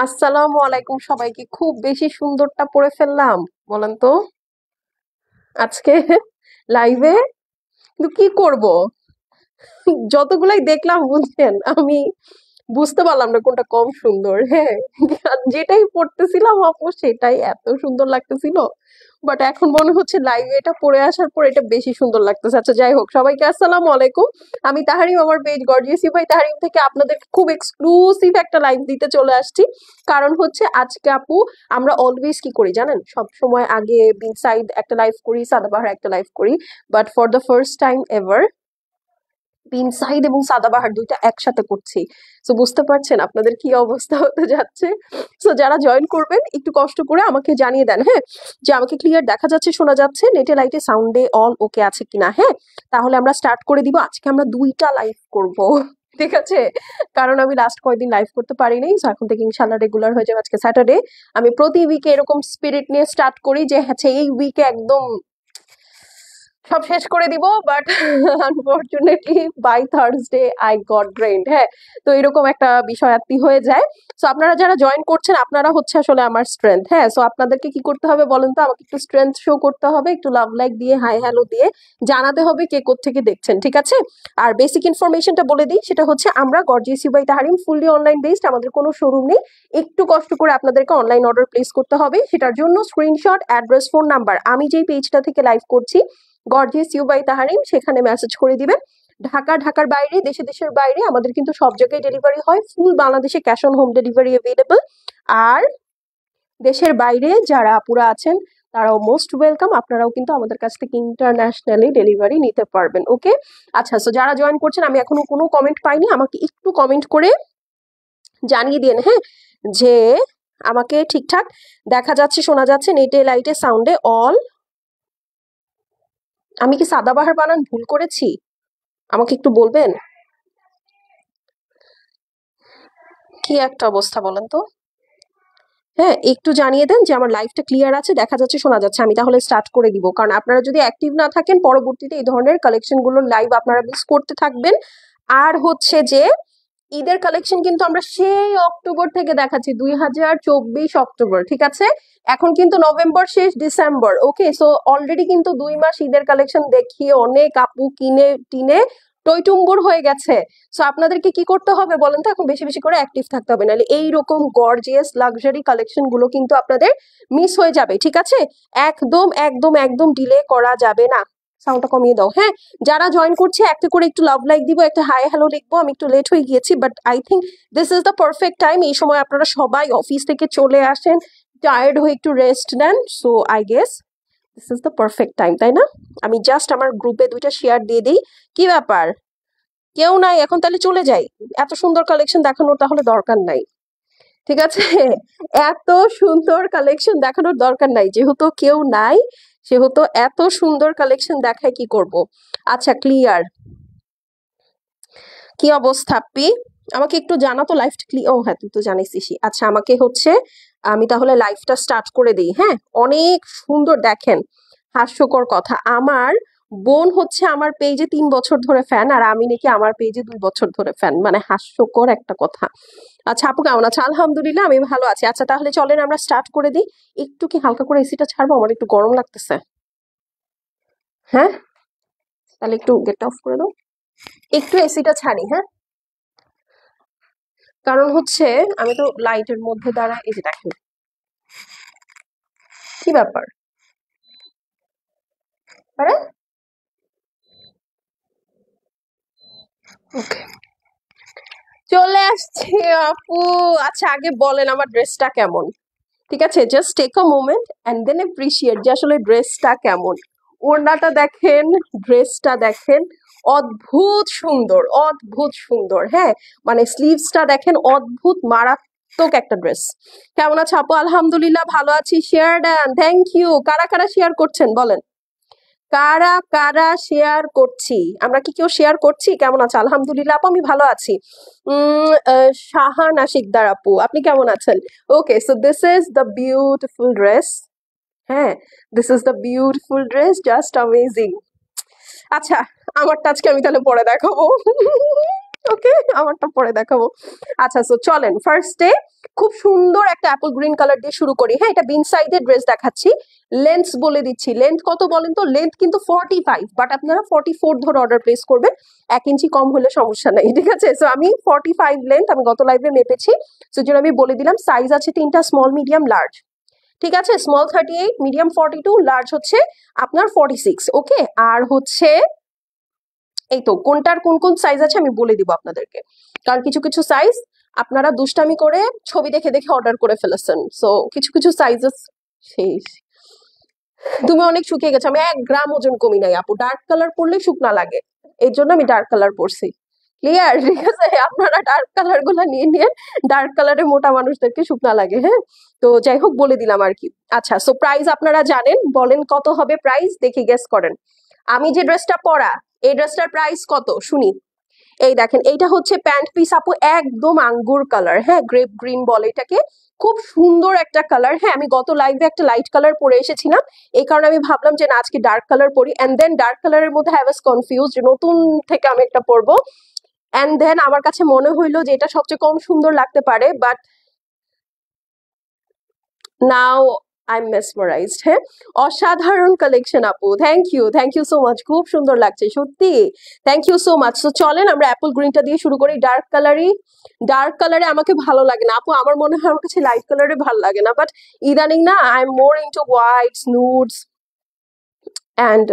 আসসালামু আলাইকুম সবাইকে। খুব বেশি সুন্দরটা পড়ে ফেললাম বলেন তো আজকে লাইভে। কিন্তু কি করব, যতগুলাই দেখলাম বুঝছেন, আমি বুঝতে পারলাম না কোনটা কম সুন্দর। হ্যাঁ, আর যেটাই পড়তেছিলাম আপু সেটাই এত সুন্দর লাগতেছিল। বাট এখন মনে হচ্ছে লাইভে এটা পড়ে আসার পর এটা বেশি সুন্দর লাগতেছে। আচ্ছা যাই হোক, সবাইকে আসসালামু আলাইকুম। আমি তাহারিম, আমার পেজ গর্জিয়াস ভাই তাহারিম থেকে আপনাদের খুব এক্সক্লুসিভ একটা লাইভ দিতে চলে আসছি। কারণ হচ্ছে আজকে আপু আমরা অলওয়েজ কি করি জানেন, সব সময় আগে বিন সাইড একটা লাইভ করি, সাদাবাহার একটা লাইভ করি, but for the first time ever been said এবং সাদাবাহার দুইটা একসাথে করছি। তো বুঝতে পারছেন আপনাদের কি অবস্থা হতে যাচ্ছে। তো যারা জয়েন করবেন একটু কষ্ট করে আমাকে জানিয়ে দেন, হ্যাঁ, যে আমাকে ক্লিয়ার দেখা যাচ্ছে, শোনা যাচ্ছে, নেটে লাইটে সাউন্ডে অল ওকে আছে কিনা। হ্যাঁ, তাহলে আমরা স্টার্ট করে দিব। আজকে আমরা দুইটা লাইভ করব, ঠিক আছে? কারণ আমি লাস্ট কয়েকদিন লাইভ করতে পারি নাই, তো এখন থেকে ইনশাল্লাহ রেগুলার হয়ে যাবে। আজকে স্যাটারডে, আমি প্রতি উইকে এরকম স্পিরিট নিয়ে স্টার্ট করি যে হচ্ছে এই উইকে একদম সব শেষ করে দিব, but unfortunately by Thursday I got drained. হ্যাঁ, তো এরকম একটা বিষয় আত্মি হয়ে যায়। সো আপনারা যারা জয়েন করছেন আপনারা হচ্ছে আসলে আমার স্ট্রেংথ। হ্যাঁ, সো আপনাদেরকে কি করতে হবে বলেন তো, আমাকে একটু স্ট্রেংথ শো করতে হবে, একটু লাভ লাইক দিয়ে, হাই হ্যালো দিয়ে জানাতে হবে কে কোত্থেকে দেখছেন, ঠিক আছে? আর বেসিক ইনফরমেশনটা বলে দিই, সেটা হচ্ছে আমরা gorgeous you by Tahrim fully online based, আমাদের কোনো শোরুম নেই। একটু কষ্ট করে আপনাদেরকে অনলাইন অর্ডার প্লেস করতে হবে, সেটার জন্য স্ক্রিনশট, অ্যাড্রেস, ফোন নাম্বার, আমি যেই পেজটা থেকে লাইভ করছি গর্জিয়াস ইউ বাই তাহারিম সেখানে মেসেজ করে দিবেন। ঢাকার বাইরে, দেশের বাইরে আমাদের কিন্তু সব জায়গায় ডেলিভারি হয়, ফুল বাংলাদেশে cash on home delivery available. আর দেশের বাইরে যারা আপুরা আছেন তারাও মোস্ট ওয়েলকাম, আপনারাও কিন্তু আমাদের কাছ থেকে ইন্টারন্যাশনালি ডেলিভারি নিতে পারবেন। ওকে, আচ্ছা, সো যারা জয়েন করছেন, আমি এখনো কোনো কমেন্ট পাইনি, আমাকে একটু কমেন্ট করে জানিয়ে দিন, হ্যাঁ, যে আমাকে ঠিকঠাক দেখা যাচ্ছে, শোনা যাচ্ছে, নেটে লাইটে সাউন্ডে অল। আমি কি সাদাবাহার বানান ভুল করেছি? আমাকে একটু বলবেন। কি একটা অবস্থা বলেন তো। হ্যাঁ, একটু জানিয়ে দেন যে আমার লাইভটা ক্লিয়ার আছে, দেখা যাচ্ছে, শোনা যাচ্ছে। আমি তাহলে স্টার্ট করে দিব, কারণ আপনারা যদি অ্যাক্টিভ না থাকেন পরবর্তীতে এই ধরনের কালেকশনগুলোর লাইভ আপনারা মিস করতে থাকবেন। আর হচ্ছে যে ঈদের কালেকশন কিন্তু আমরা সেই অক্টোবর থেকে দেখাচ্ছি, 2024 অক্টোবর, ঠিক আছে? এখন কিন্তু নভেম্বর শেষ, ডিসেম্বর। ওকে, সো অলরেডি কিন্তু 2 মাস ঈদের কালেকশন দেখিয়ে অনেক আপু কিনে টিনে টইটুম্বুর হয়ে গেছে। সো আপনাদেরকে কি করতে হবে বলেন তো, এখন বেশি বেশি করে অ্যাক্টিভ থাকতে হবে, নাহলে এইরকম গর্জিয়াস লাক্সারি কালেকশন গুলো কিন্তু আপনাদের মিস হয়ে যাবে, ঠিক আছে? একদম একদম একদম ডিলে করা যাবে না। সাউন্ডটা কমিয়ে দাও। হ্যাঁ, যারা জয়েন করছে একটা করে একটু লাভ লাইক দিব, একটা হাই হ্যালো লিখবো। আমি একটু লেট হয়ে গিয়েছি, but I think this is the perfect time. এই সময় আপনারা সবাই অফিস থেকে চলে আসেন, টায়ার্ড হয়ে একটু রেস্ট নেন। So I guess this is the perfect time, তাই না? আমি জাস্ট আমার গ্রুপে 2টা শেয়ার দিয়ে দিই। কি ব্যাপার, কেউ নাই এখন? তাহলে চলে যাই, এত সুন্দর কালেকশন দেখানোর তাহলে দরকার নাই, ঠিক আছে? এত সুন্দর কালেকশন দেখানোর দরকার নাই, যেহেতু কেউ নাই সেহেতু এত সুন্দর কালেকশন দেখায় কি করব। আচ্ছা, ক্লিয়ার? কি অবস্থা আপি? আমাকে একটু জানাতো লাইফটা ও হ্যাঁ, তুই তো জানিসই। আচ্ছা, আমাকে হচ্ছে, আমি তাহলে লাইফটা স্টার্ট করে দিই। হ্যাঁ, অনেক সুন্দর দেখেন, হাস্যকর কথা, আমার বোন হচ্ছে আমার পেজে 3 বছর ধরে ফ্যান, আর আমি নাকি আমার পেজে 2 বছর ধরে ফ্যান, মানে হাস্যকর একটা কথা। আচ্ছা আপু কেমন আছে? আলহামদুলিল্লাহ আমি ভালো আছি। আচ্ছা তাহলে চলেন আমরা স্টার্ট করে দিই। একটু কি হালকা করে এসিটা ছাড়বো, আমার একটু গরম লাগতেছে। হ্যাঁ, তাহলে একটু গেট অফ করে দাও, একটু এসিটা ছাড়ি। হ্যাঁ, কারণ হচ্ছে আমি তো লাইটের মধ্যে দাঁড়া, এই যে দেখেন কি ব্যাপার। আরে ওকে, চলে আসছি আপু। আচ্ছা আগে বলেন আমার ড্রেসটা কেমন, ঠিক আছে? Just take a moment and then appreciate যে আসলে ড্রেসটা কেমন। ওড়নাটা দেখেন, ড্রেসটা দেখেন, অদ্ভুত সুন্দর, অদ্ভুত সুন্দর। হ্যাঁ, মানে স্লিভসটা দেখেন, অদ্ভুত মারাত্মক একটা ড্রেস। কেমন আছে আপু? আলহামদুলিল্লাহ ভালো আছি। শেয়ার দেন, থ্যাংক ইউ। কারা কারা শেয়ার করছেন বলেন, কারা কারা শেয়ার করছি? আমরা কি কেউ শেয়ার করছি? কেমন আছে? আলহামদুলিল্লাহ আপু আমি ভালো আছি। শাহানা শিকদার আপু আপনি কেমন আছেন? Okay, so this is the beautiful dress. হ্যাঁ, this is the beautiful dress, just amazing. আচ্ছা, আমারটা আজকে আমি তাহলে পরে দেখাবো। ওকে, আমারটা পরে দেখাবো। আচ্ছা, সো চলেন ফার্স্টে খুব সুন্দর একটা অ্যাপল গ্রিন কালার দিয়ে শুরু করি। হ্যাঁ, এটা বিন সাইডের ড্রেস দেখাচ্ছি। লেন্থ বলে দিচ্ছি, লেন্থ কত বলেন তো? লেন্থ কিন্তু 45, বাট আপনারা 44 ধরে অর্ডার প্লেস করবেন, 1 ইঞ্চি কম হলে সমস্যা নাই, ঠিক আছে? সো আমি 45 লেন্থ আমি গত লাইভে মেপেছি, সো জন্য আমি বলে দিলাম। সাইজ আছে 3টা, স্মল, মিডিয়াম, লার্জ, ঠিক আছে? স্মল 38, মিডিয়াম 42, লার্জ হচ্ছে আপনার 46। ওকে, আর হচ্ছে এই তো কোনটার কোন কোন সাইজ আছে আমি বলে দিব আপনাদেরকে, কারণ কিছু কিছু সাইজ আপনারা দুষ্টামি করে ছবি দেখে দেখে অর্ডার করে ফেলেছেন। সো কিছু কিছু সাইজেস শেষ। তুমি অনেক শুকিয়ে গেছো, আমি 1 গ্রাম ওজন কমি নাই আপু, ডার্ক কালার পরলে শুকনা লাগে, এই জন্য আমি ডার্ক কালার পরছি। ক্লিয়ার? ঠিক আছে, আপনারা ডার্ক কালার গুলা নিয়ে নিয়ে, ডার্ক কালারে মোটা মানুষদেরকে শুকনা লাগে। হ্যাঁ, তো যাই হোক বলে দিলাম আর কি। আচ্ছা, সো প্রাইস আপনারা জানেন, বলেন কত হবে প্রাইস, দেখি গেস করেন। আমি যে ড্রেসটা পরা, এই ড্রেসটার প্রাইস কত শুনি। এই দেখেন, এইটা হচ্ছে প্যান্ট পিস আপু, একদম আঙ্গুর কালার, হ্যাঁ, গ্রেপ গ্রিন বলে এটাকে, খুব সুন্দর একটা কালার। হ্যাঁ, আমি গত লাইভে একটা লাইট কালার পরে এসেছিলাম, এই কারণে আমি ভাবলাম যে না আজকে ডার্ক কালার পরি, এন্ড দেন ডার্ক কালারের মধ্যে আই ওয়াজ কনফিউজ যে নতুন থেকে আমি একটা পরবো, এন্ড দেন আমার কাছে মনে হইলো যে এটা সবচেয়ে কম সুন্দর লাগতে পারে, বাট নাও আই এম মেসমারাইজড। হ্যাঁ, অসাধারণ কালেকশন আপু, থ্যাংক ইউ সো মাচ, খুব সুন্দর লাগছে সত্যি, থ্যাংক ইউ সো মাচ। তো চলেন আমরা অ্যাপল গ্রিনটা দিয়ে শুরু করি। ডার্ক কালারে আমাকে ভালো লাগে না আপু, আমার মনে হয় আমার কাছে লাইট কালারে ভালো লাগে না, বাট ইদানিং না I am more into whites, nudes and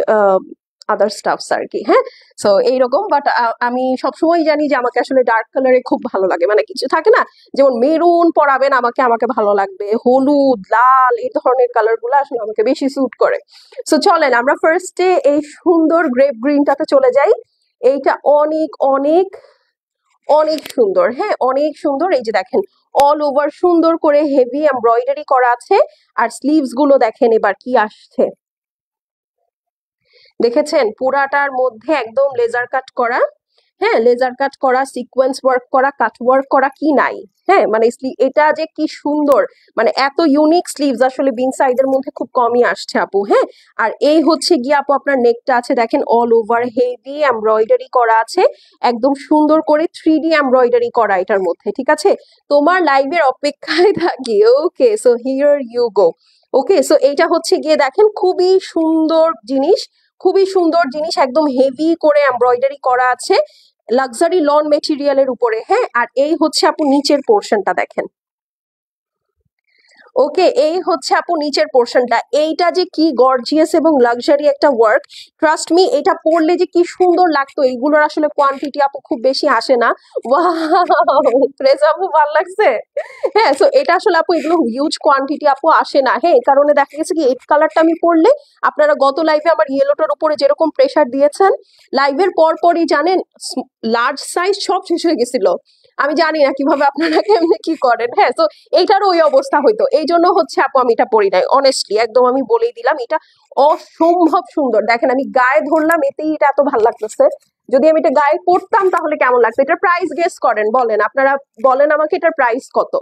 other stuffs আর কি। হ্যাঁ, সো এইরকম, বাট আমি সবসময় জানি যে আমাকে আসলে ডার্ক কালারে খুব ভালো লাগে, মানে কিছু থাকে না, যেমন মেরুন পরাবেন আমাকে, আমাকে ভালো লাগবে, হলুদ, লাল, এই ধরনের কালার গুলো আসলে আমাকে বেশি স্যুট করে। সো চলেন আমরা ফার্স্টে এই সুন্দর গ্রেপ গ্রিনটাতে চলে যাই। এইটা অনেক অনেক অনেক সুন্দর, হ্যাঁ অনেক সুন্দর। এই যে দেখেন, অল ওভার সুন্দর করে হেভি এমব্রয়ডারি করা আছে, আর স্লিভস গুলো দেখেন এবার কি আসছে, দেখেছেন? পুরাটার মধ্যে একদম লেজার কাট করা, হ্যাঁ লেজার কাট করা, সিকোয়েন্স ওয়ার্ক করা, কাট ওয়ার্ক করা, কি নাই? হ্যাঁ, মানে এটা যে কি সুন্দর, মানে এত ইউনিক স্লিভস আসলে বিন সাইডের মধ্যে খুব কমই আসছে আপু। হ্যাঁ, আর এই হচ্ছে গিয়ে আপু আপনার নেকটা আছে দেখেন, অল ওভার হেভি এমব্রয়ডারি করা আছে, একদম সুন্দর করে 3D এমব্রয়ডারি করা এটার মধ্যে, ঠিক আছে? তোমার লাইভের অপেক্ষায় থাকি। Okay, so here you go. Okay, so এইটা হচ্ছে গিয়ে দেখেন, খুবই সুন্দর জিনিস, খুবই সুন্দর জিনিস, একদম হেভি করে এমব্রয়ডারি করা আছে, লাক্সারি লন মেটেরিয়ালের উপরে। হ্যাঁ, আর এই হচ্ছে আপু নিচের পোর্শনটা দেখেন। ওকে, এই হচ্ছে আপু নিচের পোর্শনটা, এইটা যে কি গর্জিয়াস এবং লাক্সারি একটা ওয়ার্ক, ট্রাস্ট মি, এটা পরলে যে কি সুন্দর লাগতো, এইগুলোর আসলে কোয়ান্টিটি আপু খুব বেশি আসে না। ওয়াও, প্রেজ আপু ভালো লাগছে। হ্যাঁ, সো এটা আসলে আপু এগুলো হিউজ কোয়ান্টিটি আপু আসে না। হ্যাঁ, এই কারণে দেখা গেছে কি এই কালারটা আমি পরলে, আপনারা গত লাইভে আমার ইয়েলোটার উপরে যেরকম প্রেসার দিয়েছেন, লাইভের পর পরই জানেন লার্জ সাইজ সব শেষ হয়ে গেছিল, আমি জানি না কিভাবে আপনারা কেমনে কি করেন। হ্যাঁ, তো এইটারও ওই অবস্থা হইতো, এই জন্য হচ্ছে আপু আমি এটা পরি নাই, অনেস্টলি একদম আমি বলেই দিলাম, এটা অসম্ভব সুন্দর। দেখেন আমি গায়ে ধরলাম, এতেই এটা এত ভালো লাগতেছে, যদি আমি এটা গায়ে পরতাম তাহলে কেমন লাগতো। এটার প্রাইস গেস করেন, বলেন আপনারা, বলেন আমাকে এটার প্রাইস কত।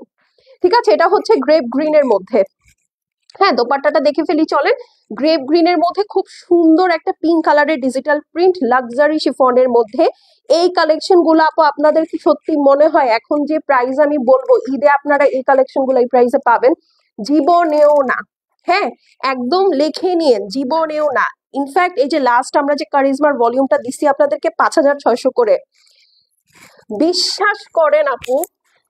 ঠিক আছে, এটা হচ্ছে গ্রেপ গ্রিনের মধ্যে। হ্যাঁ, দোপাট্টাটা দেখে ফেলি চলেন। গ্রেপ গ্রিনের মধ্যে খুব সুন্দর একটা পিঙ্ক কালারের ডিজিটাল প্রিন্ট লাক্সারি শিফনের মধ্যে এই কালেকশন গুলো আপু, আপনাদের কি সত্যি মনে হয় এখন যে প্রাইস আমি বলবো ঈদে আপনারা এই কালেকশন গুলো এই প্রাইসে পাবেন? জীবনেও না। হ্যাঁ, একদম লিখে নিন, জীবনেও না। ইনফ্যাক্ট এই যে লাস্ট আমরা যে কারিজমার ভলিউমটা দিছি আপনাদেরকে 5,600 করে, বিশ্বাস করেন আপু,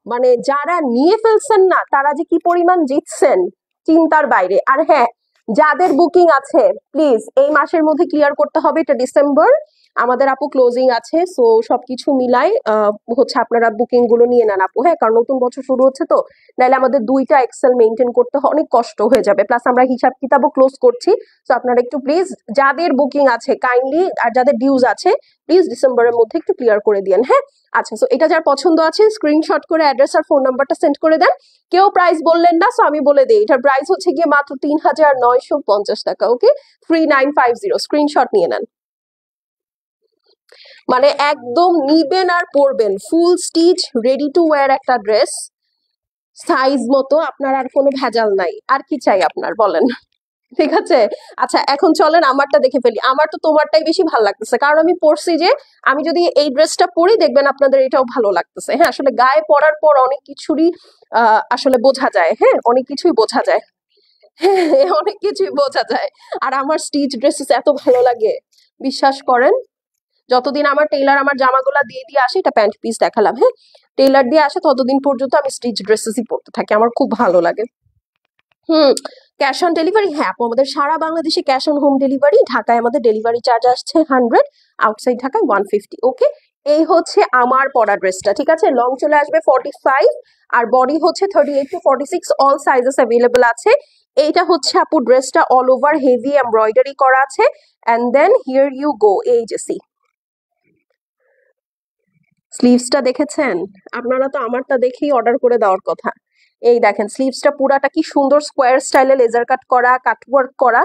মানে যারা নিয়ে ফেলছেন না তারা যে কি পরিমাণ জিতছেন চিন্তার বাইরে। আর হ্যাঁ, যাদের বুকিং আছে প্লিজ এই মাসের মধ্যে ক্লিয়ার করতে হবে, এটা ডিসেম্বর আমাদের আপু ক্লোজিং আছে, সো সবকিছু মিলাই হচ্ছে আপনারা বুকিং গুলো নিয়ে নেন আপু। হ্যাঁ, কারণ নতুন বছর শুরু হচ্ছে তো, নাহলে আমাদের 2টা এক্সেল মেনটেন করতে অনেক কষ্ট হয়ে যাবে, প্লাস আমরা হিসাব কিতাবও ক্লোজ করছি। তো আপনারা একটু প্লিজ যাদের বুকিং আছে কাইন্ডলি, আর যাদের ডিউজ আছে প্লিজ ডিসেম্বরের মধ্যে একটু ক্লিয়ার করে দিয়েন। হ্যাঁ, আচ্ছা, সো এটা যার পছন্দ আছে স্ক্রিনশট করে অ্যাড্রেস আর ফোন নাম্বারটা সেন্ড করে দেন। কেউ প্রাইস বললেন না, সো আমি বলে দিই, এটার প্রাইস হচ্ছে গিয়ে মাত্র 3,950 টাকা। ওকে, 3950, স্ক্রিনশট নিয়ে নেন। মানে একদম নিবেন আর পরবেন, ফুল স্টিচ রেডি টু ওয়্যার একটা ড্রেস, সাইজ মতো, আপনার আর কোনো ভেজাল নাই, আর কি চাই আপনার বলেন। ঠিক আছে। আচ্ছা এখন চলেন আমারটা দেখে ফেলি। আমার তো তোমারটাই বেশি ভালো লাগতেছে, কারণ আমি পরছি যে আমি যদি এই ড্রেসটা পরি দেখবেন আপনাদের এটাও ভালো লাগতেছে। হ্যাঁ আসলে গায়ে পরার পর অনেক কিছুরই আসলে বোঝা যায়, হ্যাঁ অনেক কিছুই বোঝা যায়। হ্যাঁ অনেক কিছুই বোঝা যায়। আর আমার স্টিচ ড্রেসেস এত ভালো লাগে, বিশ্বাস করেন। যতদিন আমার টেইলার আমার জামাগুলা দিয়ে দিয়ে আসে, এটা প্যান্ট পিস দেখালাম, হ্যাঁ টেইলার দিয়ে আসে ততদিন পর্যন্ত আমি স্টিচ ড্রেসেসই পরতে থাকি, আমার খুব ভালো লাগে। হুম। ক্যাশ অন ডেলিভারি, হ্যাঁ আপু আমাদের সারা বাংলাদেশে ক্যাশ অন হোম ডেলিভারি। ঢাকায় আমাদের ডেলিভারি চার্জ আসছে 100, আউটসাইড ঢাকায় 150। ওকে, এই হচ্ছে আমার পরা ড্রেসটা, ঠিক আছে। লং চলে আসবে 45 আর বডি হচ্ছে 38 to 46, অল সাইজেস অ্যাভেলেবল আছে। এইটা হচ্ছে আপু ড্রেসটা অল ওভার হেভি এমব্রয়ডারি করা আছে। And then here you go, এই যে সি স্লিভসটা দেখেছেন? আপনারা তো আমারটা দেখেই অর্ডার করে দেওয়ার কথা। এই দেখেন স্লিভসটা পুরাটা কি সুন্দর স্কোয়ার স্টাইলে লেজার কাট করা, কাটওয়ার্ক করা,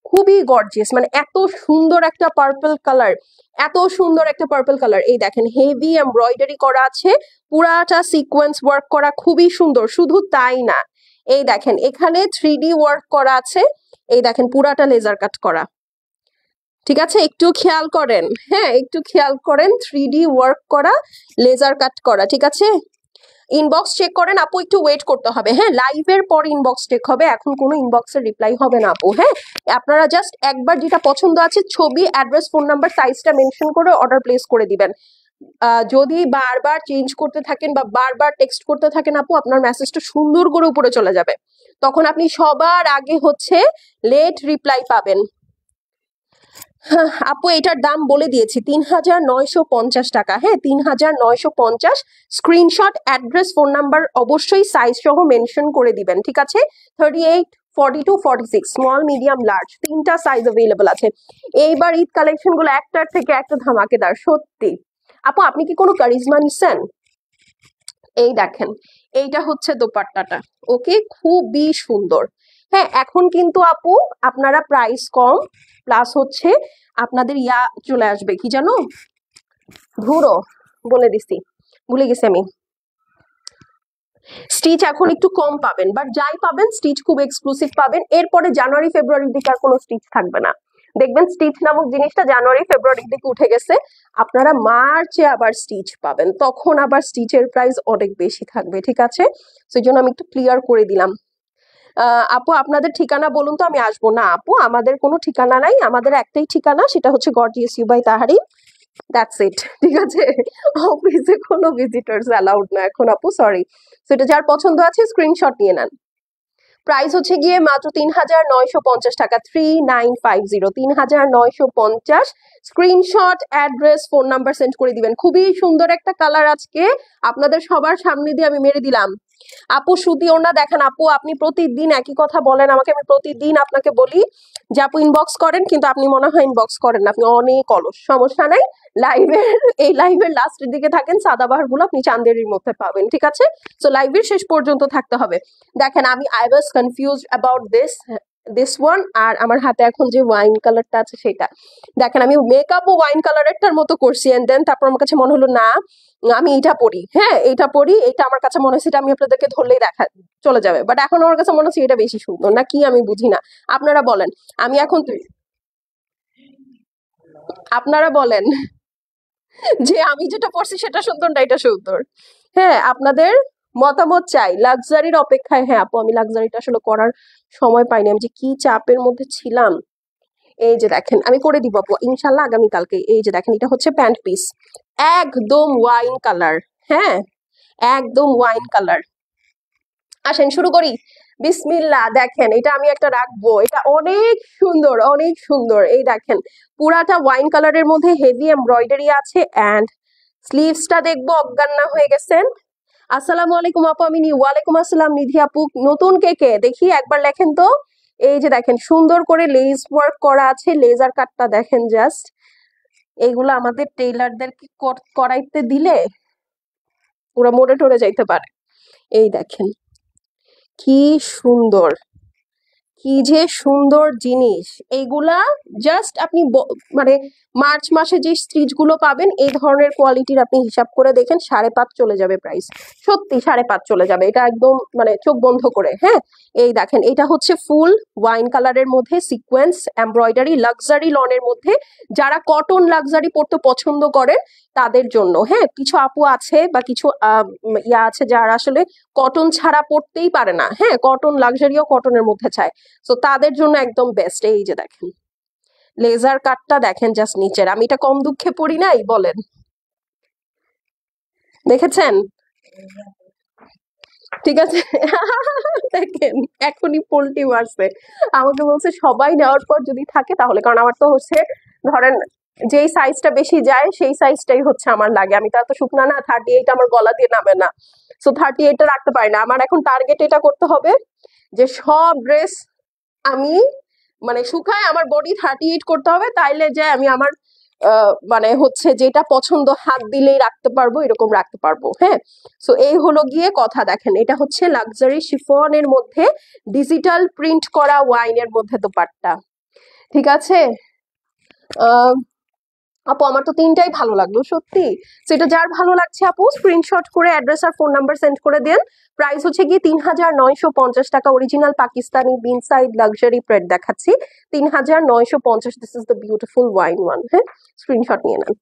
খুবই গর্জিয়াস। মানে এত সুন্দর একটা পার্পল কালার, এত সুন্দর একটা পার্পল কালার। এই দেখেন হেভি এমব্রয়ডারি করা আছে, পুরাটা সিকোয়েন্স ওয়ার্ক করা, খুবই সুন্দর। শুধু তাই না, এই দেখেন এখানে 3D ওয়ার্ক করা আছে। এই দেখেন পুরাটা লেজার কাট করা, ঠিক আছে একটু খেয়াল করেন, হ্যাঁ একটু খেয়াল করেন, 3D ওয়ার্ক করা, লেজার কাট করা, ঠিক আছে। ইনবক্স চেক করেন আপু, একটু ওয়েট করতে হবে, হ্যাঁ লাইভের পর ইনবক্স চেক হবে, এখন কোনো ইনবক্সের রিপ্লাই হবে না আপু। হ্যাঁ আপনারা জাস্ট একবার যেটা পছন্দ আছে ছবি, অ্যাড্রেস, ফোন নাম্বার, সাইজটা মেনশন করে অর্ডার প্লেস করে দিবেন। যদি বারবার চেঞ্জ করতে থাকেন বা বারবার টেক্সট করতে থাকেন আপু, আপনার মেসেজটা সুন্দর করে উপরে চলে যাবে, তখন আপনি সবার আগে হচ্ছে লেট রিপ্লাই পাবেন। আপু এটার দাম বলে দিয়েছি ৩,৯৫০ টাকা। হ্যাঁ ৩,৯৫০। স্ক্রিনশট, অ্যাড্রেস, ফোন নাম্বার অবশ্যই সাইজ সহ মেনশন করে দিবেন, ঠিক আছে। 38, 42, 46, স্মল, মিডিয়াম, লার্জ, তিনটা সাইজ অ্যাভেলেবল আছে। এইবার ঈদ কালেকশন গুলো একটার থেকে একটা ধামাকেদার সত্যি। আপু আপনি কি কোনো কারিজমা নিচ্ছেন? এই দেখেন এইটা হচ্ছে দোপাট্টাটা, ওকে খুবই সুন্দর। হ্যাঁ এখন কিন্তু আপু আপনারা প্রাইস কম, প্লাস হচ্ছে আপনাদের চলে আসবে কি জানো, ধুরো বলে দিছি, ভুলে গেছি আমি। স্টিচ এখন একটু কম পাবেন, বাট যাই পাবেন স্টিচ খুব এক্সক্লুসিভ পাবেন। এরপরে জানুয়ারি ফেব্রুয়ারির দিকে আর কোনো স্টিচ থাকবে না, দেখবেন স্টিচ নামক জিনিসটা জানুয়ারি ফেব্রুয়ারির দিকে উঠে গেছে। আপনারা মার্চে আবার স্টিচ পাবেন, তখন আবার স্টিচের প্রাইস অনেক বেশি থাকবে, ঠিক আছে। সেই জন্য আমি একটু ক্লিয়ার করে দিলাম। আপু আপনাদের ঠিকানা বলুন তো, আমি আসবো। না আপু আমাদের কোনো ঠিকানা নাই, আমাদের একটাই ঠিকানা, সেটা হচ্ছে gorgeous you by Tahari, that's it, ঠিক আছে। অফিসে কোনো ভিজিটার্স অ্যালাউড না এখন আপু, সরি। সেটা যার পছন্দ আছে স্ক্রিনশট নিয়ে নেন। প্রাইস হচ্ছে গিয়ে মাত্র ৩,৯৫০ টাকা, 3950, ৩,৯৫০। Screenshot, address, phone number send করে দিবেন। খুবই সুন্দর একটা কালার, আজকে আপনাদের সবার সামনে দিয়ে আমি মেরে দিলাম। আপু সুতি ওড়না দেখেন। আপু আপনি প্রতিদিন একই কথা বলেন আমাকে, আমি প্রতিদিন আপনাকে বলি যে আপু ইনবক্স করেন, কিন্তু আপনি মনে হয় ইনবক্স করেন না, আপনি অনেক অলস। সমস্যা নাই, লাইভের এই লাইভের লাস্টের দিকে থাকেন, সাদাবাহার গুলো আপনি চান্দেরির মধ্যে পাবেন, ঠিক আছে। সো লাইভের শেষ পর্যন্ত থাকতে হবে। দেখেন আমি I was confused about this one, আর আমার হাতে এখন যে ওয়াইন কালারটা আছে সেটা দেখেন, আমি মেকআপও ওয়াইন কালারেরটার মতো করছি, এন্ড দেন তারপর আমার কাছে মনে হলো না আমি এটা পরি, হ্যাঁ এটা পরি, এটা আমার কাছে মনে হচ্ছে এটা আমি আপনাদেরকে ধরলেই দেখা চলে যাবে, বাট এখন আমার কাছে মনে হচ্ছে এটা বেশি সুন্দর, না কি আমি বুঝি না। আপনারা বলেন, আমি এখন আপনারা বলেন যে আমি যেটা পড়ছি সেটা সুন্দর না এটা সুন্দর। হ্যাঁ আপনাদের মতামত চাই লাক্সারির অপেক্ষায়। হ্যাঁ আপু আমি লাক্সারিটা আসলে করার সময় পাইনি, আমি যে কি চাপের মধ্যে ছিলাম। এই যে দেখেন আমি করে দিব আপু ইনশাল্লাহ আগামীকালকে। এই যে দেখেন এটা হচ্ছে প্যান্ট পিস, একদম ওয়াইন কালার, হ্যাঁ একদম ওয়াইন কালার। আসেন শুরু করি, বিসমিল্লাহ। দেখেন এটা আমি একটা রাখবো, এটা অনেক সুন্দর অনেক সুন্দর। এই দেখেন পুরাটা ওয়াইন কালারের মধ্যে হেভি এমব্রয়ডারি আছে, অ্যান্ড স্লিভসটা দেখবো অজ্ঞান না হয়ে গেছেন। আসসালামু আলাইকুম আপু, আমি ওয়ালাইকুম আসসালাম নিধি আপু। নতুন কে কে দেখি একবার লেখেন তো। এই যে দেখেন সুন্দর করে লেস ওয়ার্ক করা আছে, লেজার কাটটা দেখেন জাস্ট। এইগুলো আমাদের টেইলারদেরকে করাইতে দিলে পুরো মোড়ে টোরে যাইতে পারে। এই দেখেন কি সুন্দর, কি যে সুন্দর জিনিস এইগুলা। জাস্ট আপনি মানে মার্চ মাসে যে স্টিচ গুলো পাবেন এই ধরনের কোয়ালিটির আপনি হিসাব করে দেখেন 5.5 চলে যাবে প্রাইস, সত্যি 5.5 চলে যাবে, এটা একদম মানে চোখ বন্ধ করে। হ্যাঁ, এই দেখেন এটা হচ্ছে ফুল ওয়াইন কালারের মধ্যে সিকোয়েন্স এমব্রয়ডারি লাক্সারি লনের মধ্যে, যারা কটন লাক্সারি পরতে পছন্দ করেন তাদের জন্য। হ্যাঁ, কিছু আপু আছে বা কিছু ইয়া আছে যারা আসলে কটন ছাড়া পরতেই পারে না, হ্যাঁ, কটন লাক্সারিও কটনের মধ্যে চায়, তো তাদের জন্য একদম বেস্ট। এই যে দেখেন লেজার কাটটা দেখেন জাস্ট নিচের, আমি এটা কম দুঃখে পড়ি নাই বলেন, দেখেছেন? ঠিক আছে। দেখেন এখনই পোল্টি মারছে, আমাকে বলছে সবাই নেওয়ার পর যদি থাকে তাহলে, কারণ আমার তো হচ্ছে ধরেন যেই সাইজটা বেশি যায় সেই সাইজটাই হচ্ছে আমার লাগে, আমি তো এত শুকনা না, 38 আমার গলা দিয়ে নামে না, সো 38টা রাখতে পারি না। আমার এখন টার্গেট এটা করতে হবে যে সব ড্রেস আমি মানে শুকায় আমার বডি 38 করতে হবে, তাইলে যে আমি আমার মানে হচ্ছে যেটা পছন্দ হাত দিলেই রাখতে পারবো এরকম রাখতে পারবো। হ্যাঁ, সো এই হলো গিয়ে কথা। দেখেন এটা হচ্ছে লাক্সারি শিফনের মধ্যে ডিজিটাল প্রিন্ট করা ওয়াইনের মধ্যে দোপাট্টা, ঠিক আছে? আহ আপু আমার তো তিনটাই ভালো লাগলো সত্যি, সেটা যার ভালো লাগছে আপু স্ক্রিনশট করে অ্যাড্রেস আর ফোন নাম্বার সেন্ড করে দেন। প্রাইস হচ্ছে গিয়ে 3,950 টাকা, অরিজিনাল পাকিস্তানি বিন সাইড লাক্সারি প্রেড দেখাচ্ছি 3,950। This is the beautiful wine one. হ্যাঁ, স্ক্রিনশট নিয়ে নেন।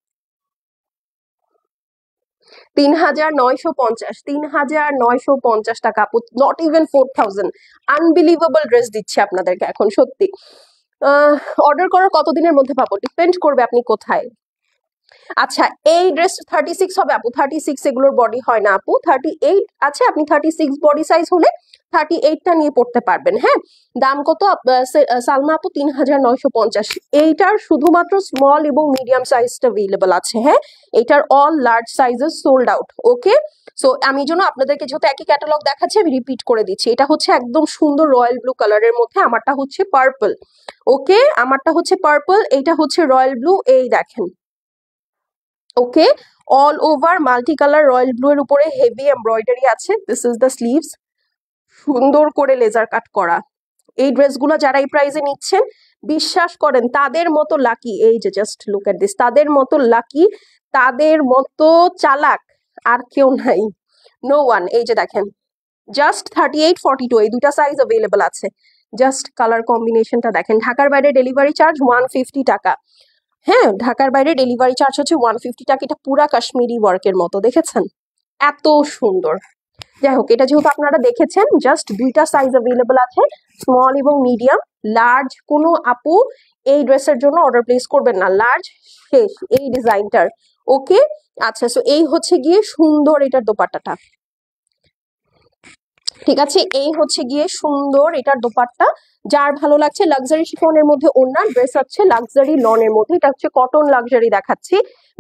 3,950, 3,950 টাকা আপু, নট ইভেন 4,000। আনবিলিভেবল ড্রেস দিচ্ছে আপনাদেরকে এখন সত্যি। অর্ডার করার কতদিনের মধ্যে পাবো? ডিপেন্ড করবে আপনি কোথায়। আচ্ছা, এই ড্রেস 36 হবে আপু? 36 এগুলোর বডি হয় না আপু, 38 আছে। আপনি 36 বডি সাইজ হলে 38টা নিয়ে পড়তে পারবেন। হ্যাঁ, দাম কত সালমা আপু? 3,950। এইটার শুধুমাত্র স্মল এবং মিডিয়াম সাইজটা অ্যাভেলেবল আছে। হ্যাঁ, এটার all large sizes sold out. Okay, so আমি জন্য আপনাদেরকে যেহেতু একই ক্যাটালগ দেখাচ্ছি আমি রিপিট করে দিচ্ছি। এটা হচ্ছে একদম সুন্দর রয়্যাল ব্লু কালারের মধ্যে, আমারটা হচ্ছে পার্পল। ওকে, আমারটা হচ্ছে পার্পল, এইটা হচ্ছে রয়্যাল ব্লু। এই দেখেন, okay, all over multi colour royal blue এর উপরে হেভি এমব্রয়ডারি আছে। দিস ইজ দ্য স্লিভস, সুন্দর করে লেজার কাট করা। এই ড্রেসগুলো যারা এই প্রাইসে নিচ্ছেন বিশ্বাস করেন তাদের মতো লাকি, এই যে জাস্ট লুক এট দিস, তাদের মতো লাকি, তাদের মতো চালাক আর কেউ নাই, নো ওয়ান। এই যে দেখেন জাস্ট 38, 42 এই দুইটা সাইজ অ্যাভেলেবল আছে। জাস্ট কালার কম্বিনেশনটা দেখেন। ঢাকার বাইরে ডেলিভারি চার্জ 150 টাকা। হ্যাঁ, ঢাকার বাইরে ডেলিভারি চার্জ হচ্ছে 150 টাকা। এটা পুরা কাশ্মীরি ওয়ার্কের মতো, দেখেছেন এত সুন্দর। যাই হোক, এটা যেহেতু আপনারা দেখেছেন জাস্ট দুইটা সাইজ অ্যাভেলেবল আছে, স্মল এবং মিডিয়াম। লার্জ কোনো আপু এই ড্রেসের জন্য অর্ডার প্লেস করবেন না, লার্জ শেষ এই ডিজাইনটার। ওকে, আচ্ছা, সো এই হচ্ছে গিয়ে সুন্দর এটার দোপাট্টাটা, ঠিক আছে? এই হচ্ছে গিয়ে সুন্দর এটার দোপাট্টা। যার ভালো লাগছে লাক্সারি শিফনের মধ্যে ওড়না, ড্রেস হচ্ছে লাক্সারি লনের মধ্যে, এটা হচ্ছে কটন লাক্সারি দেখাচ্ছি,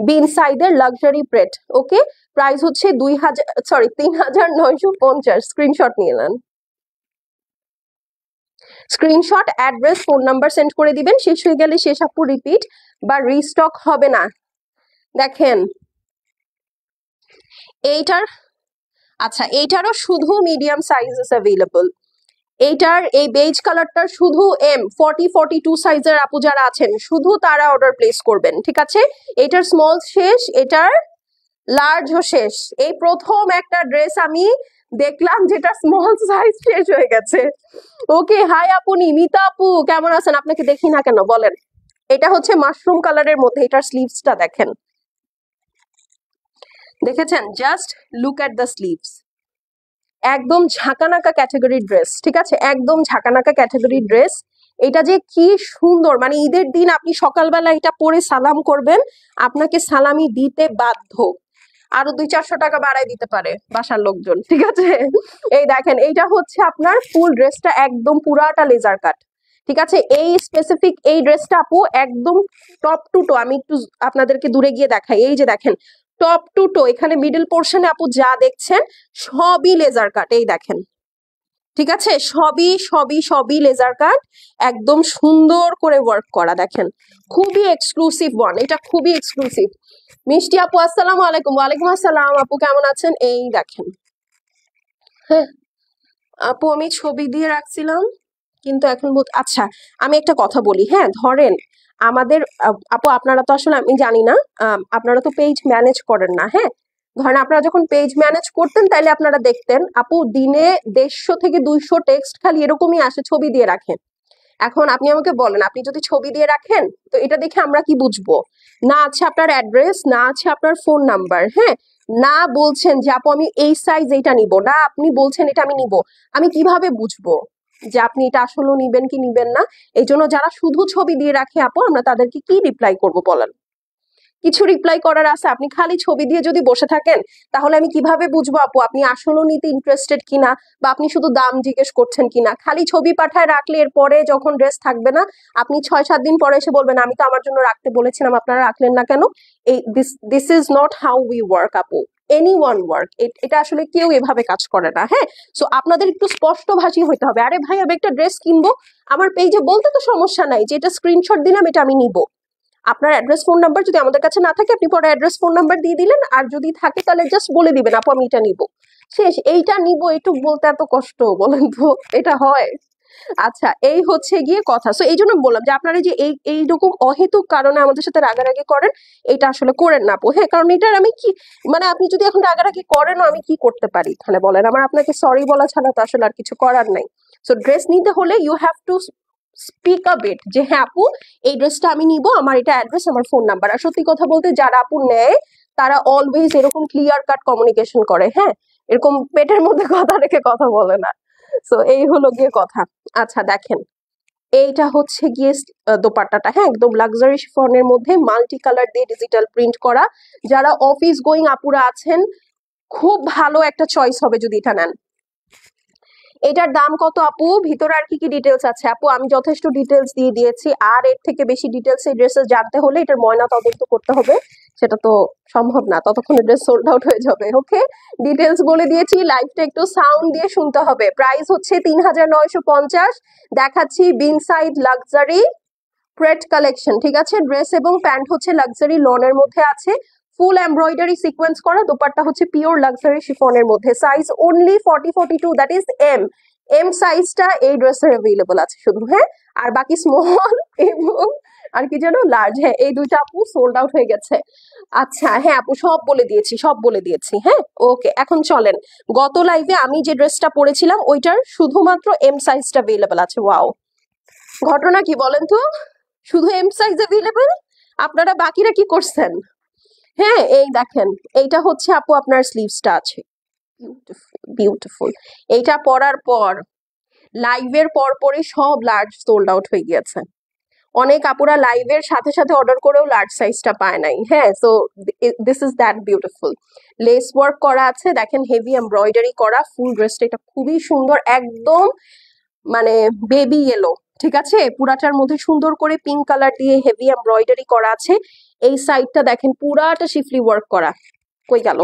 বিন সাইডের লাক্সারি প্রেট। ওকে, প্রাইস হচ্ছে 3,950। স্ক্রিনশট নিয়ে নেন, screenshot address phone number send করে দিবেন। শেষ হয়ে গেলে শেষ আপু, রিপিট বা রিস্টক হবে না। দেখেন এইটার, আচ্ছা এইটারও শুধু মিডিয়াম সাইজেস অ্যাভেলেবল। এইটার এই বেজ কালারটার শুধু M40-42 সাইজের আপু যারা আছেন শুধু তারা অর্ডার প্লেস করবেন, ঠিক আছে? এটার স্মল শেষ, এটার লার্জও শেষ। এই প্রথম একটা ড্রেস আমি দেখলাম যেটা স্মল সাইজ শেষ হয়ে গেছে। ওকে, হাই আপু, নিমিতা আপু কেমন আছেন? আপনাকে দেখি না কেন বলেন। এটা হচ্ছে মাশরুম কালারের মধ্যে, এটার স্লিভসটা দেখেন, দেখেছেন? Just look at the sleeves, একদম ঝাঁকানাকা ক্যাটাগরি ড্রেস, ঠিক আছে? একদম ঝাঁকানাকা ক্যাটাগরি ড্রেস। এটা যে কি সুন্দর, মানে ঈদের দিন আপনি সকালবেলা এটা পরে সালাম করবেন, আপনাকে সালামি দিতে বাধ্য। আরো 200-400 টাকা বাড়াই দিতে পারে বাসার লোকজন, ঠিক আছে? এই দেখেন এইটা হচ্ছে আপনার ফুল ড্রেসটা একদম পুরাটা লেজার কাট, ঠিক আছে? এই স্পেসিফিক এই ড্রেসটা আপু একদম টপ টু টো, আমি একটু আপনাদেরকে দূরে গিয়ে দেখাই। এই যে দেখেন টপ টু টো, এখানে মিডল পোর্শনে আপু যা দেখছেন সবই লেজার কাট। এই দেখেন, ঠিক আছে? সবই সবই সবই লেজার কাট, একদম সুন্দর করে ওয়ার্ক করা। দেখেন খুবই এক্সক্লুসিভ ওয়ান, এটা খুবই এক্সক্লুসিভ। মিষ্টি আপু আসসালামু আলাইকুম। ওয়ালাইকুম আসসালাম আপু, কেমন আছেন? এই দেখেন, হ্যাঁ আপু আমি ছবি দিয়ে রাখছিলাম, কিন্তু এখন আচ্ছা, আমি একটা কথা বলি, হ্যাঁ ধরেন আমাদের আপু আপনারা তো আসলে আমি জানি না, আপনারা তো পেজ ম্যানেজ করেন না, হ্যাঁ ধরেন আপনারা যখন পেজ ম্যানেজ করতেন তাইলে আপনারা দেখতেন আপু দিনে 150 থেকে 200 টেক্সট খালি এরকমই আসে, ছবি দিয়ে রাখেন। এখন আপনি আমাকে বলেন, আপনি যদি ছবি দিয়ে রাখেন তো এটা দেখে আমরা কি বুঝবো? না আছে আপনার অ্যাড্রেস, না আছে আপনার ফোন নাম্বার, হ্যাঁ না বলছেন যে আপু আমি এই সাইজ এইটা নিব, না আপনি বলছেন এটা আমি নিব, আমি কিভাবে বুঝবো যে আপনি এটা আসলে নিবেন কি নিবেন না? এই জন্য যারা শুধু ছবি দিয়ে রাখে আপু, আমরা তাদেরকে কি রিপ্লাই করব বলেন? কিছু রিপ্লাই করার আছে? আপনি খালি ছবি দিয়ে যদি বসে থাকেন তাহলে আমি কিভাবে বুঝবো আপু আপনি আসলে নিতে ইন্টারেস্টেড কিনা, বা আপনি শুধু দাম জিজ্ঞেস করছেন কিনা? খালি ছবি পাঠায় রাখলে এরপরে যখন ড্রেস থাকবে না, আপনি 6-7 দিন পরে এসে বলবেন আমি তো আমার জন্য রাখতে বলেছিলাম, আপনারা রাখলেন না কেন? এই this is not how we work আপু, এনি ওয়ান ওয়ার্ক, এটা আসলে কেউ এভাবে কাজ করে না, হ্যাঁ। সো আপনাদের একটু স্পষ্টভাষী হইতে হবে। আরে ভাই আমি একটা ড্রেস কিনবো, আমার পেজে বলতে তো সমস্যা নাই যে এটা স্ক্রিনশট দিলাম এটা আমি নিব। আপনার অ্যাড্রেস ফোন নাম্বার যদি আমাদের কাছে না থাকে আপনি পরে অ্যাড্রেস ফোন নাম্বার দিয়ে দিলেন, আর যদি থাকে তাহলে জাস্ট বলে দিবেন আপু আমি এটা নিব, শেষ। এইটা নিব এটুক বলতে এত কষ্ট, বলেন তো এটা হয়? আচ্ছা এই হচ্ছে গিয়ে কথা। সো এই জন্য বললাম যে আপনারা যে এইরকম অহেতুক কারণে আমাদের সাথে রাগারাগি করেন, এটা আসলে করেন না আপু, হ্যাঁ কারণ এটার আমি কি মানে আপনি যদি এখন রাগারাগি করেনও আমি কি করতে পারি এখানে বলেন? আমার আপনাকে সরি বলা ছাড়া তো আসলে আর কিছু করার নাই। সো ড্রেস নিতে হলে you have to speak a bit যে হ্যাঁ আপু এই ড্রেসটা আমি নিব, আমার এটা অ্যাড্রেস আমার ফোন নাম্বার। আর সত্যি কথা বলতে যারা আপু নেয় তারা অলওয়েজ এরকম ক্লিয়ার কাট কমিউনিকেশন করে, হ্যাঁ এরকম পেটের মধ্যে কথা রেখে কথা বলে না। সো এই হলো গিয়ে কথা। আচ্ছা দেখেন, এইটা হচ্ছে গিয়ে দোপাট্টাটা, হ্যাঁ একদম লাক্সারি শিফনের মধ্যে মাল্টি কালার দিয়ে ডিজিটাল প্রিন্ট করা। যারা অফিস গোয়িং আপুরা আছেন খুব ভালো একটা চয়েস হবে যদি এটা নেন। এটার দাম কত আপু? ভিতরে আর কি কি ডিটেলস আছে আপু? আমি যথেষ্ট ডিটেলস দিয়ে দিয়েছি, আর এর থেকে বেশি ডিটেলস এই ড্রেসেস জানতে হলে এটার ময়না তদন্ত করতে হবে, সেটা তো সম্ভব না, ততক্ষণে ড্রেস সোল্ড আউট হয়ে যাবে। ওকে ডিটেলস বলে দিয়েছি, লাইভটা একটু সাউন্ড দিয়ে শুনতে হবে। প্রাইস হচ্ছে 3950, দেখাচ্ছি বিন সাইড লাক্সারি ক্রেট কালেকশন, ঠিক আছে। ড্রেস এবং প্যান্ট হচ্ছে লাক্সারি লনের মধ্যে আছে, ফুল এমব্রয়ডারি সিকোয়েন্স করা। দোপাট্টা হচ্ছে পিওর লাক্সারি শিফনের মধ্যে। Size only 40-42, that is M. M সাইজটা এই ড্রেসের অ্যাভেলেবল আছে শুধু, হ্যাঁ আর বাকি স্মল এবং আর কি যেন লার্জ, হ্যাঁ এই দুইটা আপু সোল্ড আউট হয়ে গেছে। আচ্ছা হ্যাঁ আপু সব বলে দিয়েছি, সব বলে দিয়েছি, হ্যাঁ ওকে। এখন চলেন, গত লাইভে আমি যে ড্রেসটা পরেছিলাম ওইটার শুধুমাত্র এম সাইজটা অ্যাভেলেবল আছে। ওয়াও, ঘটনা কি বলেন তো? শুধু এম সাইজ অ্যাভেলেবল, আপনারা বাকিরা কি করছেন? হ্যাঁ এই দেখেন, এইটা হচ্ছে আপু আপনার স্লিভসটা আছে, বিউটিফুল বিউটিফুল। এইটা পরার পর লাইভের পরপরই সব লার্জ সোল্ড আউট হয়ে গিয়েছে। অনেক আপুরা লাইভের সাথে সাথে অর্ডার করেও লার্জ সাইজটা পায় নাই, হ্যাঁ। So this is that beautiful. Less work করা আছে দেখেন, হেভি এমব্রয়ডারি করা ফুল ড্রেসটা, এটা খুবই সুন্দর, একদম মানে বেবি ইয়েলো, ঠিক আছে। পুরাটার মধ্যে সুন্দর করে পিঙ্ক কালার দিয়ে হেভি এমব্রয়ডারি করা আছে। এই সাইডটা দেখেন পুরাটা শিফলি ওয়ার্ক করা। কই গেল?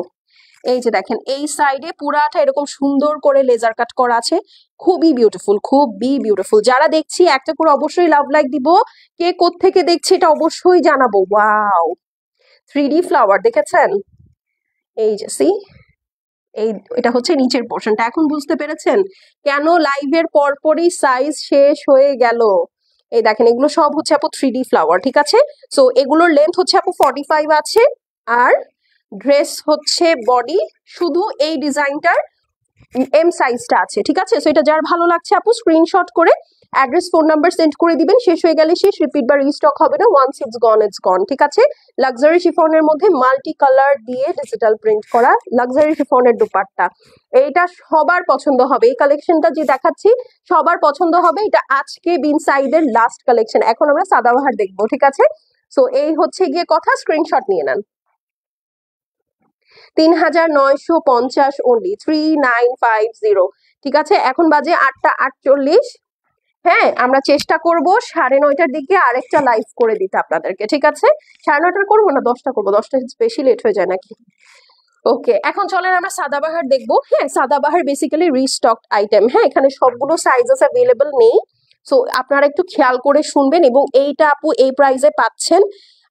এই যে দেখেন এই সাইডে পুরাটা এরকম সুন্দর করে লেজার কাট করা আছে, খুবই বিউটিফুল, খুবই বিউটিফুল। যারা দেখছি একটা করে অবশ্যই লাভ লাইক দিব, কে কোত্থেকে দেখছি এটা অবশ্যই জানাবো। ওয়াও, 3D ফ্লাওয়ার দেখেছেন? এই যে সি, এই এটা হচ্ছে নিচের পোর্শনটা। এখন বুঝতে পেরেছেন কেন লাইভের পরপরই সাইজ শেষ হয়ে গেল? এই দেখেন এগুলো সব হচ্ছে আপু 3D ফ্লাওয়ার, ঠিক আছে। সো এগুলোর লেন্থ হচ্ছে আপু 45 আছে, আর ড্রেস হচ্ছে বডি শুধু এই ডিজাইনটার এম সাইজটা আছে, ঠিক আছে। সো এটা যার ভালো লাগছে আপু স্ক্রিনশট করে অ্যাড্রেস ফোন নাম্বার সেন্ড করে দিবেন, শেষ হয়ে গেলে শেষ, রিপিট বা রিস্টক হবে না, ওয়ান্স ইটস গন ইটস গন, ঠিক আছে। লাক্সারি শিফনের মধ্যে মাল্টি কালার দিয়ে ডিজিটাল প্রিন্ট করা লাক্সারি শিফনের দুপাট্টা, এইটা সবার পছন্দ হবে। এই কালেকশনটা যে দেখাচ্ছি সবার পছন্দ হবে, এটা আজকে বিন সাইডের লাস্ট কালেকশন। এখন আমরা সাদাবাহার দেখবো, ঠিক আছে। সো এই হচ্ছে গিয়ে কথা, স্ক্রিনশট নিয়ে নেন। 3950 অনলি, 3950, ঠিক আছে। এখন বাজে 8টা 48, হ্যাঁ আমরা চেষ্টা করব 9:30টার দিকে আরেকটা লাইভ করে দিতে আপনাদেরকে, ঠিক আছে। 9:30 করবো না 10টা করবো? 10টা বেশি লেট হয়ে যায় নাকি? ওকে এখন চলেন আমরা সাদাবাহার দেখবো। হ্যাঁ সাদাবাহার বেসিক্যালি রিস্টকড আইটেম, হ্যাঁ এখানে সবগুলো সাইজেস অ্যাভেলেবল নেই। সো আপনারা একটু খেয়াল করে শুনবেন, এবং এইটা আপু এই প্রাইসে পাচ্ছেন।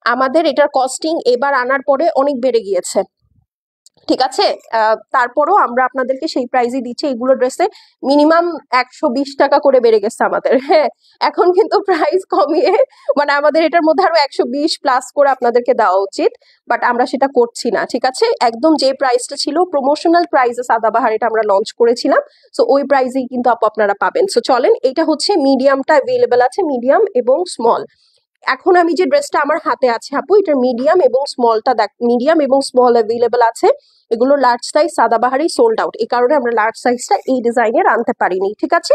আমাদের এটার কস্টিং এবার আনার পরে অনেক বেড়ে গিয়েছে, ঠিক আছে। তারপরও আমরা আপনাদেরকে সেই প্রাইসই দিচ্ছি। এইগুলো ড্রেসে মিনিমাম 120 টাকা করে বেড়ে গেছে আমাদের, হ্যাঁ। এখন কিন্তু প্রাইস কমিয়ে মানে আমাদের এটার মধ্যে আরো 120 প্লাস করে আপনাদেরকে দেওয়া উচিত, বাট আমরা সেটা করছি না। ঠিক আছে, একদম যে প্রাইসটা ছিল প্রমোশনাল প্রাইসে সাদাবাহার এটা আমরা লঞ্চ করেছিলাম, সো ওই প্রাইসেই কিন্তু আপু আপনারা পাবেন। সো চলেন, এটা হচ্ছে মিডিয়ামটা অ্যাভেলেবেল আছে, মিডিয়াম এবং স্মল। এখন আমি যে ড্রেসটা আমার হাতে আছে আপু, এটা মিডিয়াম এবং স্মলটা মিডিয়াম এবং স্মল অ্যাভেলেবেল আছে। এগুলো লার্জ সাইজ সাদাবাহারই সোল্ড আউট, এই কারণে আমরা লার্জ সাইজটা এই ডিজাইনের আনতে পারিনি। ঠিক আছে,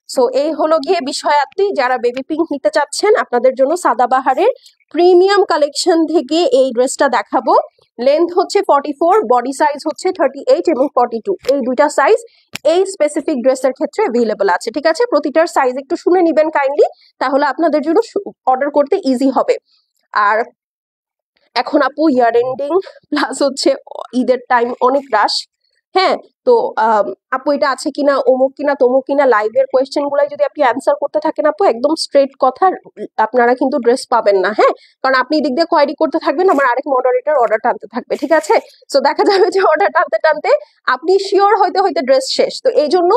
সো এই হলো গিয়ে বিষয়ার্থী। যারা বেবি পিঙ্ক নিতে চাচ্ছেন আপনাদের জন্য সাদাবাহারের প্রিমিয়াম কালেকশন থেকে এই ড্রেসটা দেখাবো। লেন্থ হচ্ছে 44, বডি সাইজ হচ্ছে 38 এবং 42, এই দুইটা সাইজ এই স্পেসিফিক ড্রেসের ক্ষেত্রে অ্যাভেলেবল আছে। ঠিক আছে, প্রতিটার সাইজ একটু শুনে নিবেন কাইন্ডলি, তাহলে আপনাদের জন্য অর্ডার করতে ইজি হবে। আর এখন আপু ইয়ার এন্ডিং প্লাস হচ্ছে ঈদের টাইম, অনেক রাশ, হ্যাঁ। তো আপু এটা আছে কিনা, অমুক কিনা, তমুক কিনা, লাইভের কোয়েশ্চেন গুলাই যদি আপনি অ্যান্সার করতে থাকেন আপু, একদম স্ট্রেট কথা, আপনারা কিন্তু ড্রেস পাবেন না, হ্যাঁ। কারণ আপনি দিক দিয়ে কোয়ারি করতে থাকবেন, আমার আরেক মডারেটর অর্ডার টানতে থাকবে। ঠিক আছে, সো দেখা যাবে যে অর্ডার টানতে টানতে আপনি শিওর হইতে হইতে ড্রেস শেষ। তো এই জন্য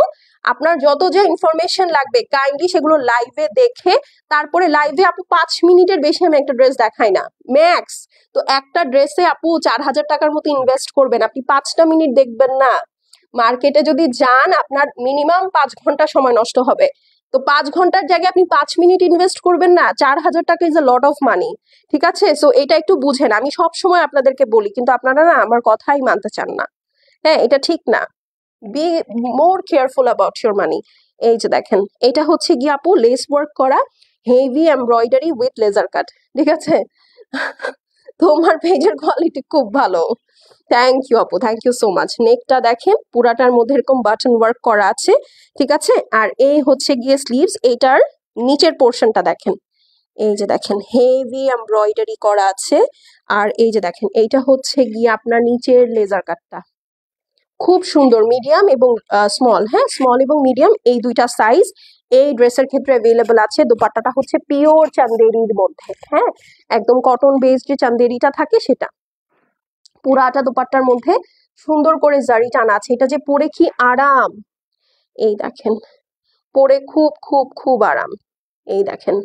আপনার যত যে ইনফরমেশন লাগবে কাইন্ডলি সেগুলো লাইভে দেখে, তারপরে লাইভে আপু 5 মিনিটের বেশি আমি একটা ড্রেস দেখাই না ম্যাক্স। তো একটা ড্রেসে আপু 4,000 টাকার মতো ইনভেস্ট করবেন, আপনি 5টা মিনিট দেখবেন না। মার্কেটে যদি যান আপনার মিনিমাম 5 ঘন্টা সময় নষ্ট হবে। তো 5 ঘন্টার জায়গায় আপনি 5 মিনিট ইনভেস্ট করবেন না, 4,000 টাকা is a lot of money. ঠিক আছে, সো এটা একটু বুঝেন। আমি সব সময় আপনাদেরকে বলি, কিন্তু আপনারা না আমার কথাই মানতে চান না, হ্যাঁ। এটা ঠিক না, be more careful about your money. এই যে দেখেন, এটা হচ্ছে গিয়ে আপু লেস ওয়ার্ক করা heavy embroidery with laser cut. ঠিক আছে, তোমার পেজের কোয়ালিটি খুব ভালো, থ্যাংক ইউ আপু, থ্যাংক ইউ সো মাচ। নেকটা দেখেন পুরাটার মধ্যে এরকম বাটন ওয়ার্ক করা আছে। ঠিক আছে, আর এই হচ্ছে গিয়ে স্লিভস, এটার নিচের পোর্শনটা দেখেন, এই যে দেখেন হেভি এমব্রয়ডারি করা আছে। আর এই যে দেখেন এইটা হচ্ছে গিয়ে আপনার নিচের লেজার কাটটা খুব সুন্দর, মিডিয়াম এবং স্মল, হ্যাঁ, স্মল এবং মিডিয়াম এই দুইটা সাইজ এই ড্রেসের ক্ষেত্রে অ্যাভেলেবল আছে। দোপাট্টাটা হচ্ছে পিওর চান্দেরির মধ্যে, হ্যাঁ, একদম কটন বেসড যে চান্দেরিটা থাকে সেটা। পুরাটা দোপাট্টার মধ্যে সুন্দর করে জারি টানা আছে। এটা যে পরে কি আরাম, এই দেখেন, পরে খুব খুব খুব আরাম। এই দেখেন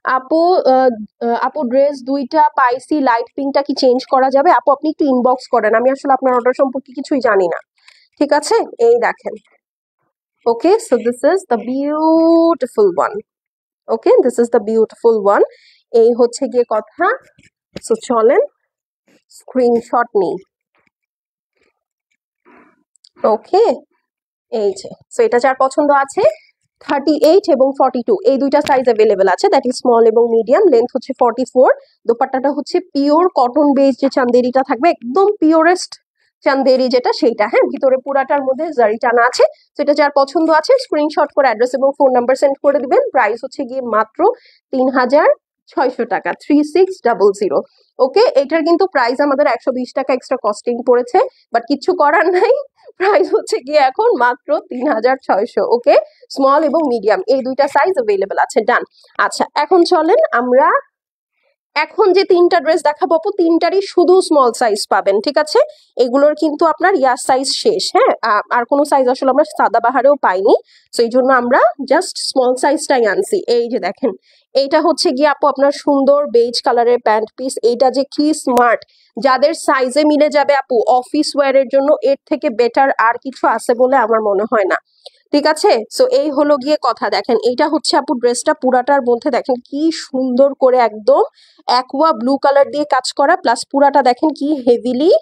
আপু, আপু ড্রেস দুইটা পাইছি, লাইট পিঙ্কটা কি চেঞ্জ করা যাবে? আপু আপনি একটু ইনবক্স করেন, আমি আসলে আপনার অর্ডার সম্পর্কে কিছুই জানি না। ঠিক আছে, এই দেখেন, okay, so this is the beautiful one. Okay, this is the beautiful one. এই হচ্ছে গিয়ে কথা। সো চলেন স্ক্রিনশট নিই। ওকে, এই যে, সো এটা যার পছন্দ আছে 38 এবং 42 এই দুইটা সাইজ অ্যাভেলেবেল আছে, দ্যাট ইজ স্মল এবং মিডিয়াম। লেন্থ হচ্ছে 44, দোপাট্টাটা হচ্ছে পিওর কটন বেস যে চান্দেরিটা থাকবে, একদম পিওরেস্ট চান্দেরি যেটা সেইটা, হ্যাঁ, ভিতরে পুরাটার মধ্যে জারি টানা আছে। তো এটা যার পছন্দ আছে স্ক্রিনশট করে অ্যাড্রেস এবং ফোন নাম্বার সেন্ড করে দিবেন। প্রাইস হচ্ছে গিয়ে মাত্র 3,600 টাকা, 3600। ওকে, এটার কিন্তু প্রাইস আমাদের 120 টাকা এক্সট্রা কস্টিং পড়েছে, বাট কিচ্ছু করার নাই, প্রাইস হচ্ছে গিয়ে এখন মাত্র 3,600। ওকে, স্মল এবং মিডিয়াম এই দুইটা সাইজ অ্যাভেলেবেল আছে, ডান। আচ্ছা, এখন চলেন আমরা এখন যে তিনটা ড্রেস দেখাবো আপু, তিনটারই শুধু স্মল সাইজ পাবেন। ঠিক আছে, এগুলোর কিন্তু আপনার ইয়ার সাইজ শেষ, হ্যাঁ, আর কোনো সাইজ আসলে আমরা সাদাবাহারেও পাইনি, তো এই জন্য আমরা জাস্ট স্মল সাইজটাই আনছি। এই যে দেখেন, এইটা হচ্ছে গিয়ে আপু আপনার সুন্দর বেজ কালারের প্যান্ট পিস। এইটা যে কি স্মার্ট, যাদের সাইজে মিলে যাবে আপু অফিস ওয়্যারের জন্য এর থেকে বেটার আর কিছু আছে বলে আমার মনে হয় না। ঠিক আছে, সো এই হলো গিয়ে কথা। দেখেন এইটা হচ্ছে আপু ড্রেসটা পুরাটার মধ্যে দেখেন কি সুন্দর করে একদম অ্যাকোয়া ব্লু কালার দিয়ে কাজ করা, প্লাস পুরাটা দেখেন কি হেভিলি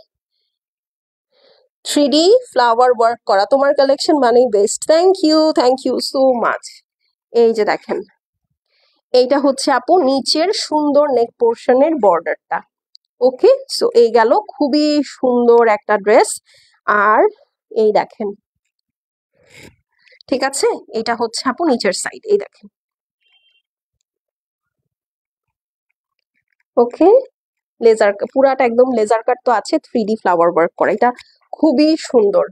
3D ফ্লাওয়ার ওয়ার্ক করা। তোমার কালেকশন মানেই best, thank you so much. এই যে দেখেন, এইটা হচ্ছে আপু নিচের সুন্দর নেক পোর্শনের বর্ডারটা। ওকে, সো এই গেল খুবই সুন্দর একটা ড্রেস। আর এই দেখেন, ঠিক আছে, এটা হচ্ছে আপু নিচের সাইড, এই দেখেন। ওকে, লেজার পুরাটা একদম লেজার কাট তো আছে, 3D ফ্লাওয়ার ওয়ার্ক করা, এটা খুবই সুন্দর।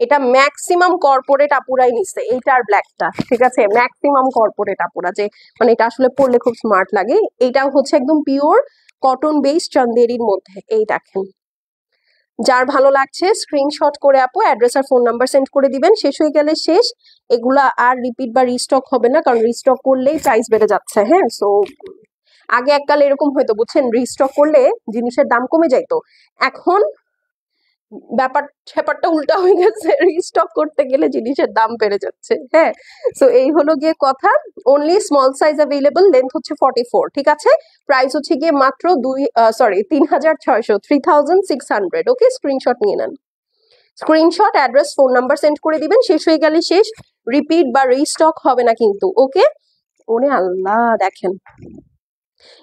এটা ম্যাক্সিমাম কর্পোরেট আপুরাই নিচ্ছে, এইটা আর ব্ল্যাকটা। ঠিক আছে, ম্যাক্সিমাম কর্পোরেট আপুরা যে মানে এটা আসলে পরলে খুব স্মার্ট লাগে। এইটাও হচ্ছে একদম পিওর কটন বেস চান্দেরির মধ্যে, এই দেখেন। যার ভালো লাগছে স্ক্রিনশট করে আপু অ্যাড্রেস আর ফোন নাম্বার সেন্ড করে দিবেন। শেষ হয়ে গেলে শেষ, এগুলা আর রিপিট বা রিস্টক হবে না, কারণ রিস্টক করলেই প্রাইস বেড়ে যাচ্ছে। হ্যাঁ, সো আগে এককালে এরকম হয়তো বুঝছেন, রিস্টক করলে জিনিসের দাম কমে যাইতো, এখন ব্যাপারটা উল্টা হয়ে গেছে, রিস্টক করতে গেলে জিনিসের দাম বেড়ে যাচ্ছে। হ্যাঁ, সো এই হলো গিয়ে কথা। Only small size available, length হচ্ছে 44, ঠিক আছে। প্রাইস হচ্ছে গিয়ে মাত্র 3600, 3600। ওকে, স্ক্রিনশট নিয়ে নেন। Screenshot, address, phone number send করে দিবেন। শেষ হয়ে গেলে শেষ, রিপিট বা রিস্টক হবে না কিন্তু। ওকে, ওরে আল্লাহ, দেখেন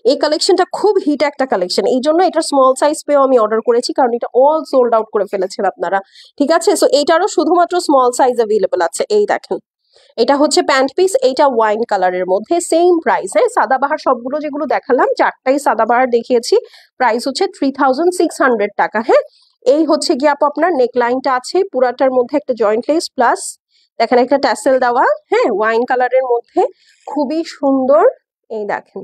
এই কালেকশনটা খুব হিট একটা কালেকশন, এই জন্য এটা স্মল সাইজ পেয়েও আমি অর্ডার করেছি, কারণ এটা অল সোল্ড আউট করে ফেলেছেন আপনারা, ঠিক আছে। সো এইটারও শুধুমাত্র স্মল সাইজ অ্যাভেলেবল আছে। এই দেখেন, এটা হচ্ছে প্যান্ট পিস, এইটা ওয়াইন কালারের মধ্যে, সেম প্রাইস। হ্যাঁ, সাদাবাহার সবগুলো যেগুলো দেখালাম, চারটাই সাদাবাহার দেখিয়েছি, প্রাইস হচ্ছে 3600 টাকা। হ্যাঁ, এই হচ্ছে গিয়ে আপু আপনার নেকলাইনটা আছে পুরাটার মধ্যে একটা জয়েন্ট লেস প্লাস দেখেন একটা ট্যাসেল দেওয়া। হ্যাঁ, ওয়াইন কালারের মধ্যে খুবই সুন্দর। এই দেখেন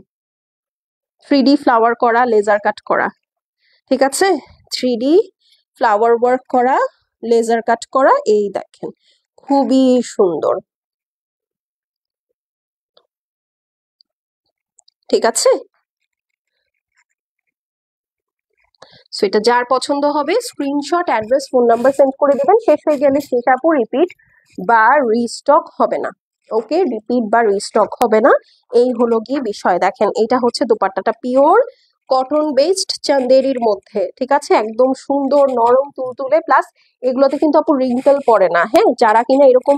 3D ফ্লাওয়ার করা, লেজার কাট করা, ঠিক আছে। 3D ফ্লাওয়ার ওয়ার্ক করা, লেজার কাট করা, এই দেখেন খুবই সুন্দর, ঠিক আছে। সো এটা যার পছন্দ হবে screenshot, address, phone number send করে দিবেন। শেষ হয়ে গেলে শেষ আপু, রিপিট বা রিস্টক হবে না। ওকে, রিপিট বা রিস্টক হবে না, এই হলো গিয়ে বিষয়। দেখেন এটা হচ্ছে দোপাট্টাটা পিওর কটন বেসড চান্দেরির মধ্যে, ঠিক আছে, একদম সুন্দর নরম তুলতুলে, প্লাস এগুলোতে কিন্তু আপু রিঙ্কেল পড়ে না। হ্যাঁ, যারা কিনা এরকম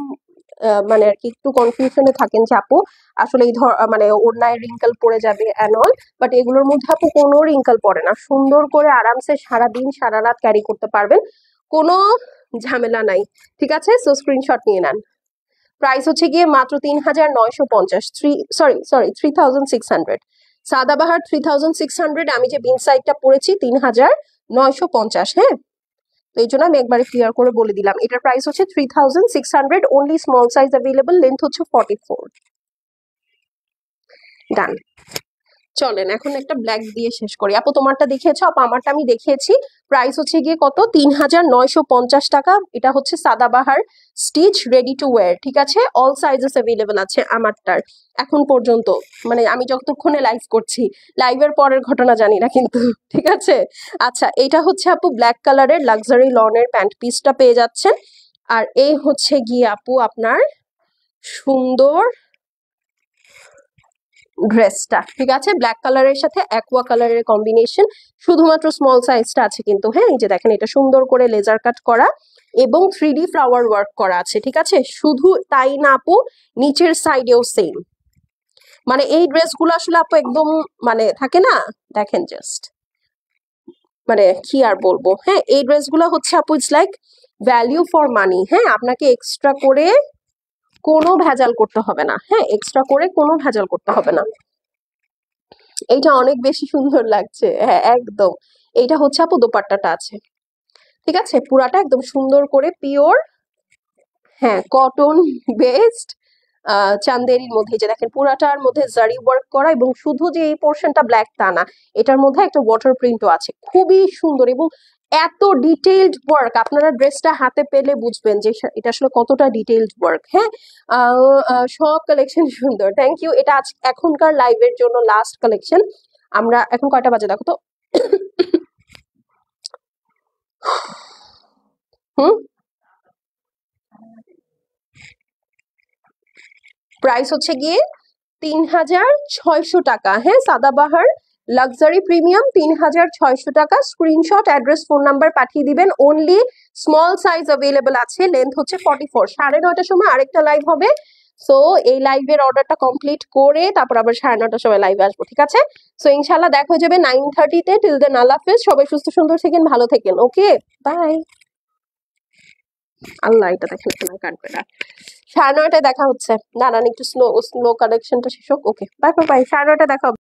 মানে আর কি একটু কনফিউশনে থাকেন যে আপু আসলে এই মানে ওড়নায় রিঙ্কেল পড়ে যাবে অ্যান্ড অল, বাট এগুলোর মধ্যে আপু কোনো রিঙ্কেল পড়ে না, সুন্দর করে আরামসে সারাদিন সারা রাত ক্যারি করতে পারবেন, কোনো ঝামেলা নাই, ঠিক আছে। সো স্ক্রিনশট নিয়ে নেন। প্রাইস হচ্ছে গিয়ে মাত্র 3950, 3600। সাদাবাহার 3600, আমি যে বিন সাইডটা পড়েছি 3950। হ্যাঁ, তো এই জন্য আমি একবারে ক্লিয়ার করে বলে দিলাম, এটার প্রাইস হচ্ছে 3600, only small size available, length হচ্ছে 44। ডান, চলেন এখন একটা ব্ল্যাক দিয়ে শেষ করি। আপু তোমারটা দেখিয়েছো, আপু আমারটা আমি দেখিয়েছি। প্রাইস হচ্ছে গিয়ে কত, 3950 টাকা। এটা হচ্ছে Sadabahar stitch ready to wire, ঠিক আছে, অল সাইজেস অ্যাভেলেবল আছে আমারটার এখন পর্যন্ত, মানে আমি যতক্ষণে লাইভ করছি, লাইভের পরের ঘটনা জানি না কিন্তু, ঠিক আছে। আচ্ছা, এটা হচ্ছে আপু ব্ল্যাক কালারের লাক্সারি লনের প্যান্ট পিসটা পেয়ে যাচ্ছেন, আর এই হচ্ছে গিয়ে আপু আপনার সুন্দর ড্রেসটা, ঠিক আছে, ব্ল্যাক কালারের সাথে অ্যাকোয়া কালারের কম্বিনেশন, শুধুমাত্র স্মল সাইজটা আছে কিন্তু। হ্যাঁ, এই যে দেখেন এটা সুন্দর করে লেজার কাট করা এবং 3D ফ্লাওয়ার ওয়ার্ক করা আছে, ঠিক আছে। শুধু তাই না আপু, নিচের সাইডেও সেম, মানে এই ড্রেসগুলো আসলে আপু একদম মানে থাকে না, দেখেন জাস্ট, মানে কি আর বলবো। হ্যাঁ, এই ড্রেসগুলো হচ্ছে আপু it's like value for money. হ্যাঁ, আপনাকে এক্সট্রা করে কোনো ভেজাল করতে হবে না। হ্যাঁ, এক্সট্রা করে কোনো ভেজাল করতে হবে না। এইটা অনেক বেশি সুন্দর লাগছে। হ্যাঁ, একদম। এইটা হচ্ছে আপু দোপাট্টাটা আছে, ঠিক আছে, পুরাটা একদম সুন্দর করে পিওর, হ্যাঁ, কটন বেসড চান্দেরির মধ্যে, যে দেখেন পুরাটার মধ্যে জারি ওয়ার্ক করা, এবং শুধু যে এই পোর্শনটা ব্ল্যাক তা না, এটার মধ্যে একটা ওয়াটার প্রিন্টও আছে, খুবই সুন্দর এবং এত ডিটেইলড ওয়ার্ক, আপনারা ড্রেসটা হাতে পেলে বুঝবেন যে এটা আসলে কতটা ডিটেইলড ওয়ার্ক। হ্যাঁ, সব কালেকশন সুন্দর, থ্যাংক ইউ। এটা আজ এখনকার লাইভের জন্য লাস্ট কালেকশন। আমরা এখন কয়টা বাজে দেখো তো, হুম, প্রাইস হচ্ছে গিয়ে 3600 টাকা। হ্যাঁ, সাদাবাহার লাক্সারি প্রিমিয়াম 3600 টাকা। স্ক্রিনশট, অ্যাড্রেস, ফোন নাম্বার পাঠিয়ে দিবেন। অনলি স্মল সাইজ অ্যাভেলেবল আছে, লেন্থ হচ্ছে 44। 9:30টার সময় আরেকটা লাইভ হবে, সো এই লাইভের অর্ডারটা কমপ্লিট করে তারপর আবার 9:30টার সময় লাইভে আসবো, ঠিক আছে। সো ইনশাল্লাহ দেখা হয়ে যাবে 9:30-তে। টিল দেন আল্লাহ হাফেজ, সবাই সুস্থ সুন্দর থাকেন, ভালো থাকেন। ওকে, বাই। আল্লাহ, এটা দেখেন এখানে কাটবে না। 9:30টায় দেখা হচ্ছে, দাঁড়ান একটু স্লো স্লো কালেকশনটা শেষ হোক। ওকে, বাই বাই বাই, 9:30টায় দেখা হবে।